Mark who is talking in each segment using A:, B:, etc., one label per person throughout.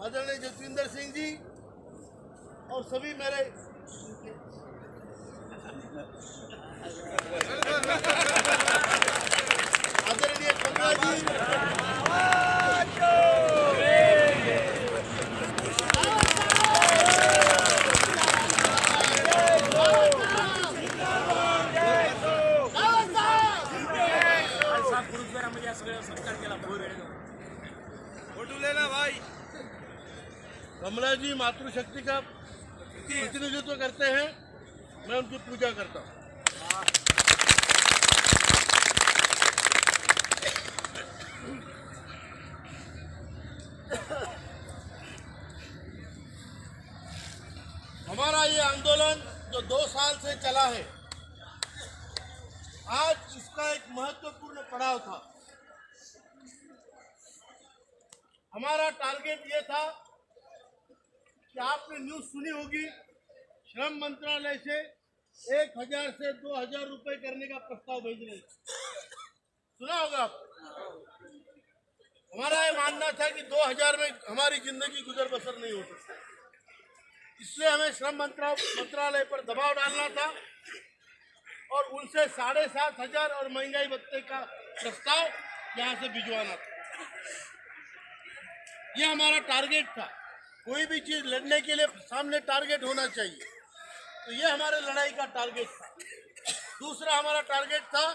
A: आदरणीय जसविंदर सिंह जी और सभी मेरे आदरणीय कमला जी, कमला जी मातृशक्ति का प्रतिनिधित्व करते हैं, मैं उनकी पूजा करता हूँ। हमारा ये आंदोलन जो 2 साल से चला है, आज इसका एक महत्वपूर्ण पड़ाव था। हमारा टारगेट ये था कि आपने न्यूज सुनी होगी, श्रम मंत्रालय से 1000 से 2000 रुपए करने का प्रस्ताव भेज रहे, सुना होगा आप। हमारा ये मानना था कि 2000 में हमारी जिंदगी गुजर बसर नहीं हो सकती, इसलिए हमें श्रम मंत्रालय पर दबाव डालना था और उनसे 7500 और महंगाई भत्ते का प्रस्ताव यहाँ से भिजवाना था। यह हमारा टारगेट था। कोई भी चीज लड़ने के लिए सामने टारगेट होना चाहिए, तो यह हमारे लड़ाई का टारगेट था। दूसरा हमारा टारगेट था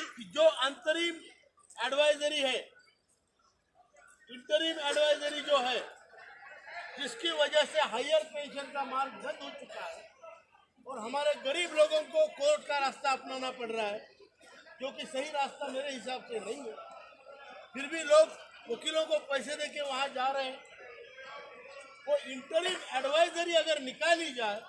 A: कि जो अंतरिम एडवाइजरी है, इंटरिम एडवाइजरी जो है, जिसकी वजह से हायर पेंशन का मार्ग बंद हो चुका है और हमारे गरीब लोगों को कोर्ट का रास्ता अपनाना पड़ रहा है, जो कि सही रास्ता मेरे हिसाब से नहीं है। फिर भी लोग वकीलों को पैसे देके वहां जा रहे हैं। वो इंटरिम एडवाइजरी अगर निकाली जाए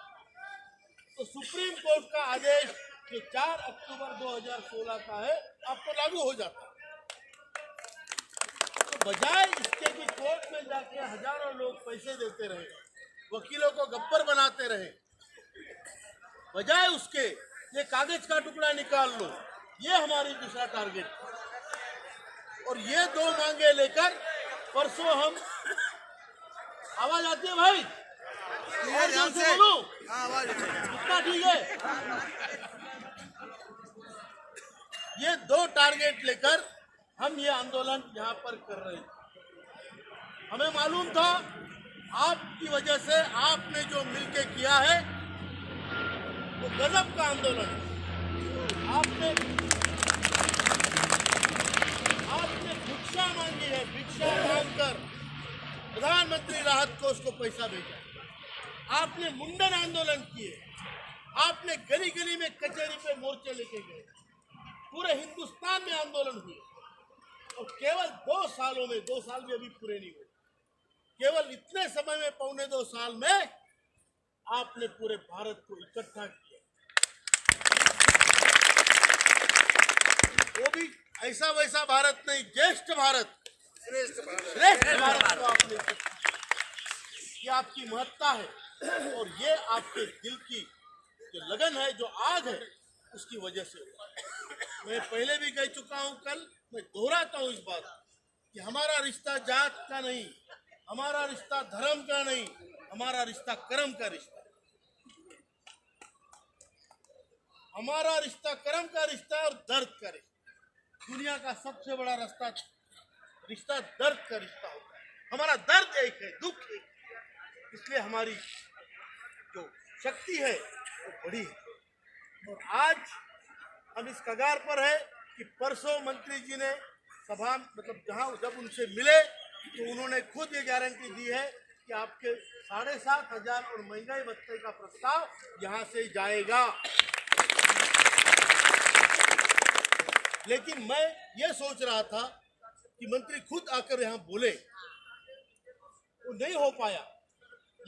A: तो सुप्रीम कोर्ट का आदेश जो 4 अक्टूबर 2016 का है, आपको लागू हो जाता है। तो बजाय इसके कि कोर्ट में जाके हजारों लोग पैसे देते रहे, वकीलों को गब्बर बनाते रहे, बजाय उसके ये कागज का टुकड़ा निकाल लो, ये हमारी दूसरा टारगेट था। और ये 2 मांगे लेकर परसों हम, आवाज आती है भाई? और जोर से बोलो, कितना ठीक है? ये 2 टारगेट लेकर हम ये आंदोलन यहाँ पर कर रहे हैं। हमें मालूम था आपकी वजह से आपने जो मिलके किया है वो गजब का आंदोलन है। आपने भिक्षा मांगी है, भिक्षा मांगकर प्रधानमंत्री राहत कोष को पैसा भेजा। आपने मुंडन आंदोलन किए, आपने गली गली में कचहरी पे मोर्चे लेके गए, पूरे हिंदुस्तान में आंदोलन हुए और केवल 2 सालों में, 2 साल भी अभी पूरे नहीं हुए, केवल इतने समय में, 1.25 साल में आपने पूरे भारत को इकट्ठा किया। वो भी ऐसा वैसा भारत नहीं, ज्येष्ठ भारत, श्रेष्ठ भारत को आपने, ये आपकी महत्ता है और ये आपके दिल की जो लगन है, जो आग है, उसकी वजह से हुआ। मैं पहले भी कह चुका हूं, कल मैं दोहराता हूं इस बात कि हमारा रिश्ता जात का नहीं, हमारा रिश्ता धर्म का नहीं, हमारा रिश्ता कर्म का रिश्ता, हमारा रिश्ता कर्म का रिश्ता और दर्द का रिश्ता। दुनिया का सबसे बड़ा रिश्ता दर्द का रिश्ता होता है। हमारा दर्द एक है, दुख एक है, इसलिए हमारी जो शक्ति है वो बड़ी है। और आज हम इस कगार पर है कि परसों मंत्री जी ने सभा, मतलब जब उनसे मिले तो उन्होंने खुद ये गारंटी दी है कि आपके 7500 और महंगाई भत्ते का प्रस्ताव यहाँ से जाएगा। लेकिन मैं ये सोच रहा था कि मंत्री खुद आकर यहाँ बोले, वो नहीं हो पाया,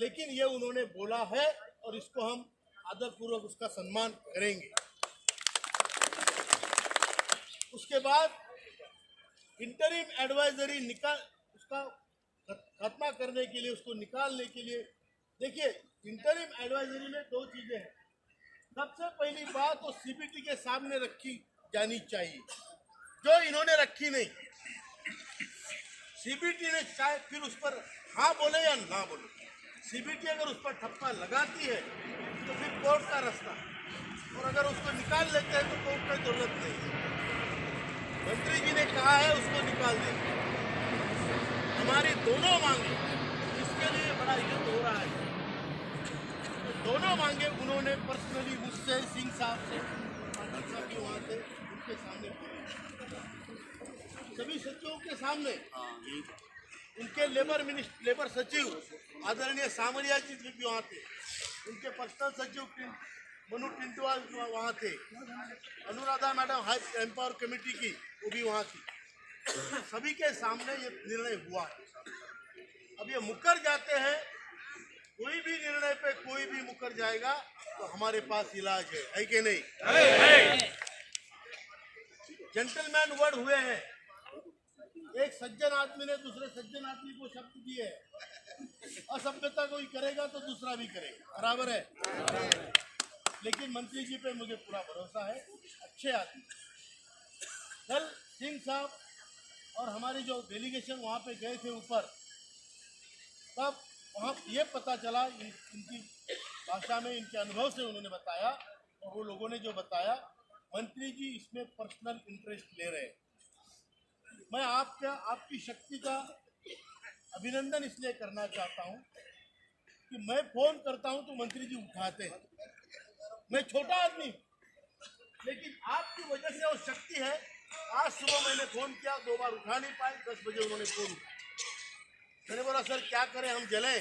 A: लेकिन ये उन्होंने बोला है और इसको हम आदरपूर्वक उसका सम्मान करेंगे। उसके बाद इंटरिम एडवाइजरी उसका खत्मा करने के लिए, उसको निकालने के लिए, देखिए इंटरिम एडवाइजरी में 2 चीजें हैं। सबसे पहली बात तो सीबीटी के सामने रखी जानी चाहिए, जो इन्होंने रखी नहीं। सीबीटी ने शायद फिर उस पर हाँ बोले या ना बोले, सीबीटी अगर उस पर ठप्पा लगाती है तो फिर कोर्ट का रास्ता, और अगर उसको निकाल लेते हैं तो कोर्ट की जरूरत नहीं। मंत्री जी ने कहा है उसको निकाल देंगे। हमारी दोनों मांगे, इसके लिए बड़ा युद्ध हो रहा है, तो दोनों मांगे उन्होंने पर्सनली मुझसे, सिंह साहब से, पाटिल साहब भी वहाँ थे, उनके सामने बोली, सभी सचिवों के सामने। उनके लेबर सचिव आदरणीय सामरिया जी भी वहाँ थे, उनके पर्सनल सचिव मनु टिंटवाल वहाँ थे, Anuradha madam high empower committee की वो भी वहाँ थी। सभी के सामने ये निर्णय हुआ है। अब ये मुकर जाते हैं, कोई भी निर्णय पे कोई भी मुकर जाएगा तो हमारे पास इलाज है कि नहीं? जेंटलमैन वर्ड हुए हैं, एक सज्जन आदमी ने दूसरे सज्जन आदमी को शब्द दिए है, असभ्यता कोई करेगा तो दूसरा भी करेगा, बराबर है। लेकिन मंत्री जी पे मुझे पूरा भरोसा है, अच्छे आदमी। कल सिंह साहब और हमारी जो डेलीगेशन वहाँ पे गए थे ऊपर, तब वहाँ ये पता चला, इनकी भाषा में, इनके अनुभव से उन्होंने बताया, और वो लोगों ने जो बताया, मंत्री जी इसमें पर्सनल इंटरेस्ट ले रहे हैं। मैं आपकी शक्ति का अभिनंदन इसलिए करना चाहता हूँ कि मैं फोन करता हूँ तो मंत्री जी उठाते हैं। मैं छोटा आदमी, लेकिन आपकी वजह से वो शक्ति है। आज सुबह मैंने फोन किया, 2 बार उठा नहीं पाए, 10 बजे उन्होंने फोन उठाया। मैंने बोला सर क्या करें, हम जलें?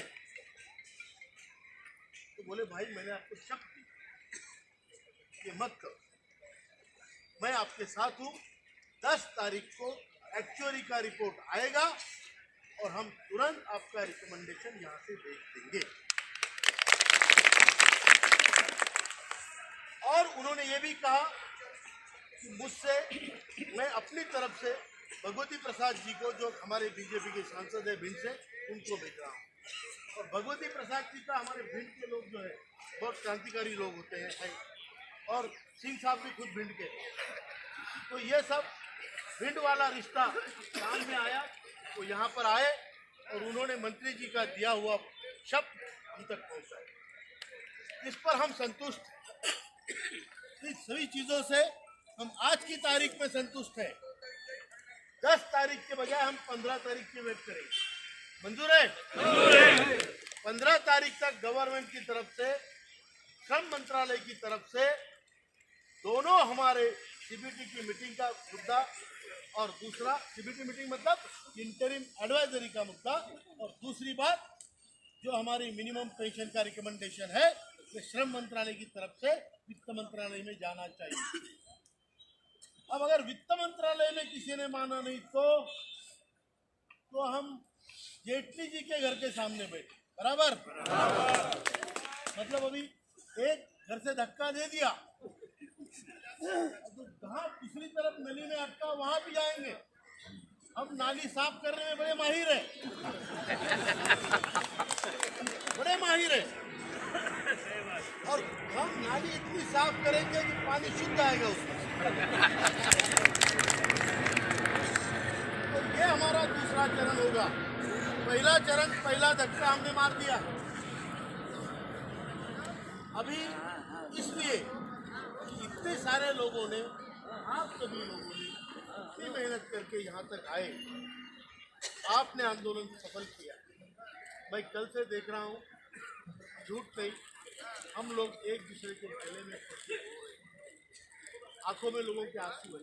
A: तो बोले भाई मैंने आपको शक्ति ये मत करो, मैं आपके साथ हूँ। 10 तारीख को एक्चुअरी का रिपोर्ट आएगा और हम तुरंत आपका रिकमेंडेशन यहाँ से भेज देंगे। और उन्होंने ये भी कहा कि मुझसे, मैं अपनी तरफ से भगवती प्रसाद जी को, जो हमारे बीजेपी के सांसद है भिंड से, उनको भेज रहा हूँ। और भगवती प्रसाद जी का हमारे भिंड के लोग जो है बहुत क्रांतिकारी लोग होते हैं, और सिंह साहब भी खुद भिंड के, तो ये सब भिंड वाला रिश्ता सामने आया, वो यहाँ पर आए और उन्होंने मंत्री जी का दिया हुआ शब्द हम तक पहुँचाया। इस पर हम संतुष्ट हैं। इस सभी चीज़ों से हम आज की तारीख में संतुष्ट हैं। 10 तारीख के बजाय हम 15 तारीख की वेट करेंगे। मंजूर है? 15 तारीख तक गवर्नमेंट की तरफ से, श्रम मंत्रालय की तरफ से, दोनों हमारे सीबीटी की मीटिंग का मुद्दा, और दूसरा सीबीटी मीटिंग मतलब इंटरिम एडवाइजरी का मुद्दा, और दूसरी बात जो हमारी मिनिमम पेंशन का रिकमेंडेशन है, वो श्रम मंत्रालय की तरफ से वित्त मंत्रालय में जाना चाहिए। अब अगर वित्त मंत्रालय में किसी ने माना नहीं तो हम जेटली जी के घर के सामने बैठे, बराबर? मतलब अभी एक घर से धक्का दे दिया तो जहाँ दूसरी तरफ नली में अटका वहां भी जाएंगे। हम नाली साफ करने में बड़े माहिर हैं, बड़े माहिर हैं, और हम नाली इतनी साफ करेंगे कि पानी शुद्ध आएगा उसमें। तो ये हमारा दूसरा चरण होगा। पहला चरण, पहला धक्का हमने मार दिया। अभी इसलिए इतने सारे लोगों ने, आप सभी लोगों ने इतनी मेहनत करके यहाँ तक आए, आपने आंदोलन सफल किया। मैं कल से देख रहा हूँ, झूठ नहीं, हम लोग एक दूसरे के गले में पड़ते हो रहे, आंखों में लोगों के आंसू है।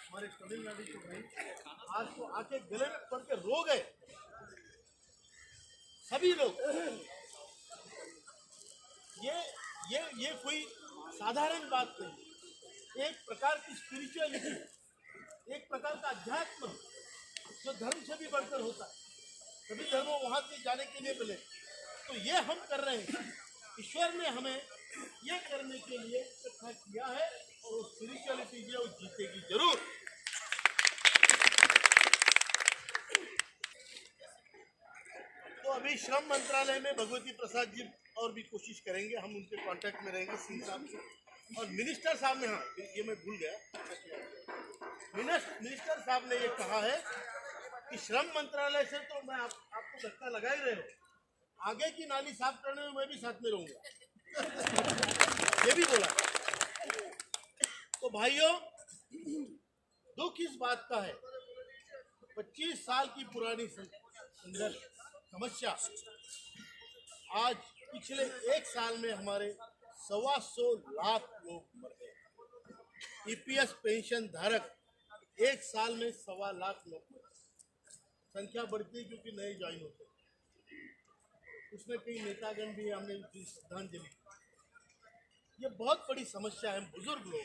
A: हमारे तमिलनाडु के भाई आज तो आके गले में पड़ के रो गए, सभी लोग। ये कोई साधारण बात नहीं, एक प्रकार की स्पिरिचुअलिटी, एक प्रकार का अध्यात्म जो धर्म से भी बढ़कर होता है। सभी धर्मों वहां से जाने के लिए मिले, तो ये हम कर रहे हैं। ईश्वर ने हमें ये करने के लिए इकट्ठा किया है, और वो स्पिरिचुअलिटी जो है वो जीतेगी जरूर। तो अभी श्रम मंत्रालय में भगवती प्रसाद जी और भी कोशिश करेंगे, हम उनके कांटेक्ट में रहेंगे सिंह साहब से, और मिनिस्टर साहब ने, हाँ ये मैं भूल गया, मिनिस्टर साहब ने ये कहा है कि श्रम मंत्रालय से तो मैं आपको धक्का लगा ही रहे हो, आगे की नाली साफ करने में मैं भी साथ में रहूंगा, ये भी बोला। तो भाइयों, दुख इस बात का है, 25 साल की पुरानी संघर्ष समस्या आज पिछले एक साल में हमारे 125 लाख लोग मर गए। ईपीएस पेंशन धारक एक साल में 1.25 लाख लोग मर गए। संख्या बढ़ती है क्योंकि नए ज्वाइन होते हैं, उसमें कई नेतागण भी, हमने उनकी श्रद्धांजलि। ये बहुत बड़ी समस्या है, बुजुर्ग लोग।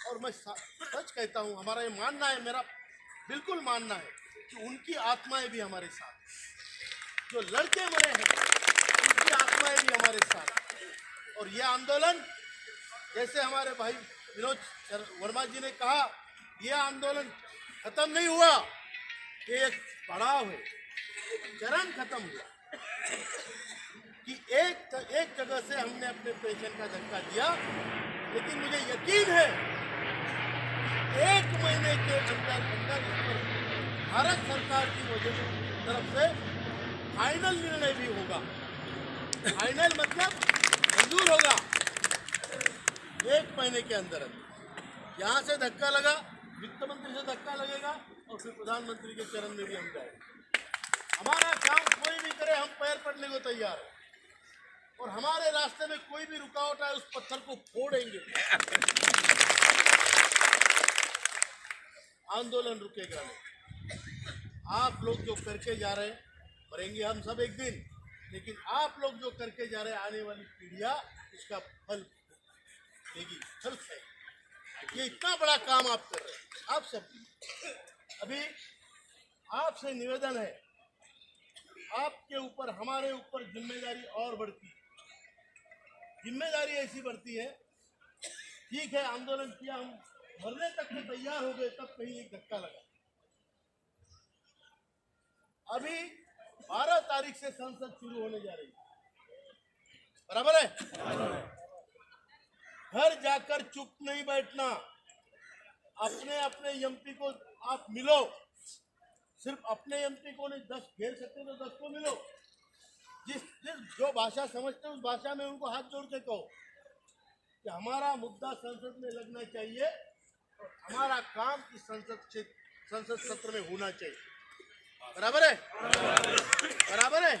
A: और मैं सच कहता हूँ, हमारा ये मानना है, मेरा बिल्कुल मानना है कि उनकी आत्माएं भी हमारे साथ, जो लड़के मरे हैं उनकी आत्माएं भी हमारे साथ। और ये आंदोलन, जैसे हमारे भाई विनोद वर्मा जी ने कहा, ये आंदोलन खत्म नहीं हुआ, ये एक पड़ाव है, एक चरण खत्म हुआ कि एक जगह से हमने अपने पेंशन का धक्का दिया, लेकिन मुझे यकीन है 1 महीने के अंदर इस पर भारत सरकार की वजह तरफ से फाइनल निर्णय भी होगा। फाइनल मतलब मंजूर होगा 1 महीने के अंदर। यहाँ से धक्का लगा, वित्त मंत्री से धक्का लगेगा और फिर प्रधानमंत्री के चरण में भी हम जाएंगे। हमारा काम कोई भी करे, हम पैर पड़ने को तैयार है, और हमारे रास्ते में कोई भी रुकावट आए उस पत्थर को फोड़ेंगे। आंदोलन रुकेगा नहीं। आप लोग जो करके जा रहे हैं, मरेंगे हम सब एक दिन, लेकिन आप लोग जो करके जा रहे हैं, आने वाली पीढ़ियां उसका फल देगी, फल खाएगी। ये इतना बड़ा काम आप कर रहे हैं, आप सब। अभी आपसे निवेदन है, आपके ऊपर, हमारे ऊपर जिम्मेदारी और बढ़ती है। जिम्मेदारी ऐसी बढ़ती है, ठीक है आंदोलन किया, हम मरने तक के तैयार हो गए, तब कहीं एक धक्का लगा। अभी 12 तारीख से संसद शुरू होने जा रही है, बराबर है? घर जाकर चुप नहीं बैठना, अपने अपने एमपी को आप मिलो। सिर्फ अपने एमपी को नहीं, 10 घेर सकते तो 10 को मिलो। जिस जो भाषा समझते उस भाषा में उनको हाथ जोड़ के कहो कि हमारा मुद्दा संसद में लगना चाहिए और हमारा काम इस संसद सत्र में होना चाहिए। बराबर है? बराबर है?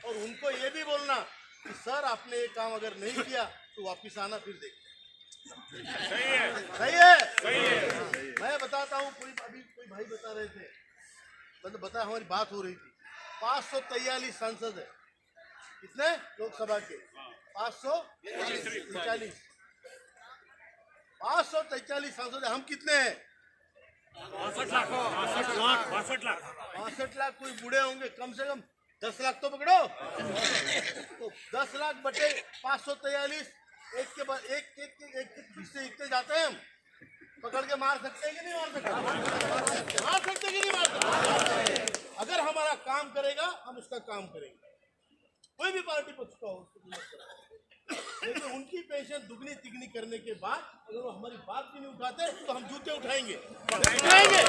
A: और उनको ये भी बोलना कि सर आपने ये काम अगर नहीं किया तो वापिस आना, फिर देखते। सही है, सही है, सही है। मैं बताता हूँ, कोई भाई बता रहे थे, मतलब बता, हमारी बात हो रही थी, 543 सांसद है, कितने लोकसभा के? 543 सांसद है। हम कितने हैं? 62 लाख। कोई बूढ़े होंगे, कम से कम 10 लाख तो पकड़ो। तो 10 लाख बटे 543, एक के बाद एक हिस्से इतने जाते हैं। हम पकड़ के मार सकते हैं कि नहीं मार सकते? मार सकते कि नहीं मार सकते? अगर हमारा काम करेगा, हम उसका काम करेंगे, कोई भी पार्टी पक्ष का हो। लेकिन उनकी पेंशन दुगनी तिगनी करने के बाद अगर वो हमारी बात भी नहीं उठाते तो हम जूते उठाएंगे, उठाएंगे।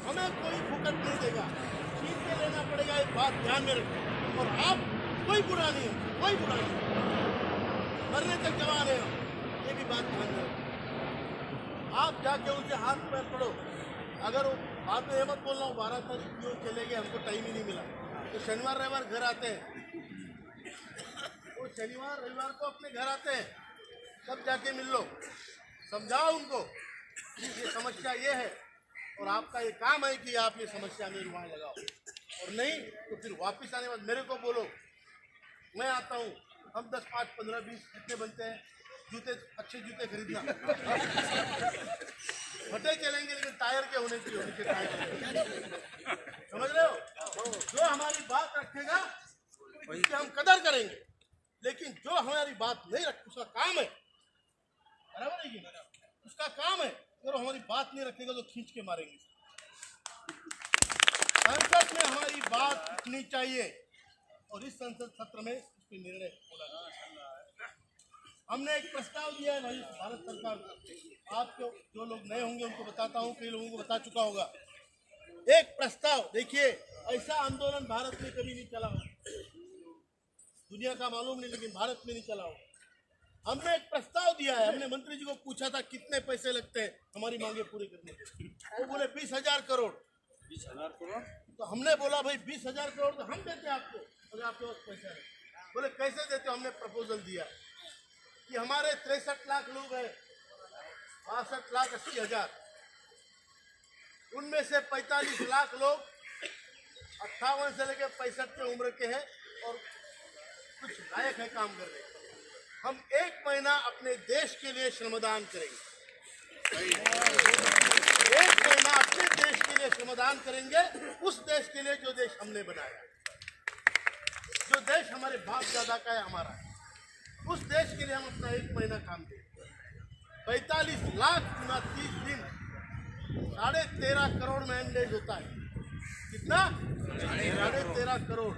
A: हमें कोई फुकट नहीं देगा, छीन के लेना पड़ेगा, एक बात ध्यान में रखें। और आप कोई बुरा नहीं है, कोई बुरा नहीं, मरने तक जवान है, ये भी बात ध्यान में रखें। आप जाके उनसे हाथ पैर पड़ो। अगर बाद में ये मत बोलना 12 तारीख क्यों चले गए, हमको टाइम ही नहीं मिला, तो शनिवार रविवार घर आते हैं, वो शनिवार रविवार को अपने घर आते हैं, तब जाके मिल लो, समझाओ उनको ये समस्या ये है और आपका ये काम है कि आप ये समस्या में वहाँ लगाओ, और नहीं तो फिर वापस आने बाद मेरे को बोलो, मैं आता हूँ। हम 10, 5, 15, 20 जितने बनते हैं, जूते अच्छे जूते खरीदना। फटे चलेंगे लेकिन टायर के होने चाहिए, टायर। समझ रहे हो? जो हमारी बात रखेगा उसकी हम कदर करेंगे, लेकिन जो हमारी बात नहीं रखे उसका काम है, बराबर है कि उसका काम है, अगर हमारी बात नहीं रखेगा तो खींच के मारेंगे। संसद में हमारी बात उठनी चाहिए और इस संसद सत्र में उसके निर्णय होना चाहिए। हमने एक प्रस्ताव दिया है भाई भारत सरकार को। आपको जो लोग नए होंगे उनको बताता हूँ, कई लोगों को बता चुका होगा। एक प्रस्ताव, देखिए ऐसा आंदोलन भारत में कभी नहीं चला हो, दुनिया का मालूम नहीं, लेकिन भारत में नहीं चला हो। हमने एक प्रस्ताव दिया है, हमने मंत्री जी को पूछा था कितने पैसे लगते हैं हमारी मांगे पूरी करने के, वो बोले 20,000 करोड़।
B: 20,000 करोड़?
A: तो हमने बोला भाई 20,000 करोड़ तो हम देते आपको, अगर आपके पास पैसा है। बोले कैसे देते हो? हमने प्रपोजल दिया कि हमारे 63 लाख लोग हैं, 62,80,000, उनमें से 45 लाख लोग 58 से लेकर 65 की उम्र के हैं और कुछ लायक है काम करने के। हम 1 महीना अपने देश के लिए श्रमदान करेंगे, 1 महीना अपने देश के लिए श्रमदान करेंगे, उस देश के लिए जो देश हमने बनाया, जो देश हमारे बाप दादा का है, हमारा है, उस देश के लिए हम अपना 1 महीना काम देंगे। 45 लाख गुना 30 दिन, 13.5 करोड़ मैंडेज होता है। कितना? 13.5 करोड़।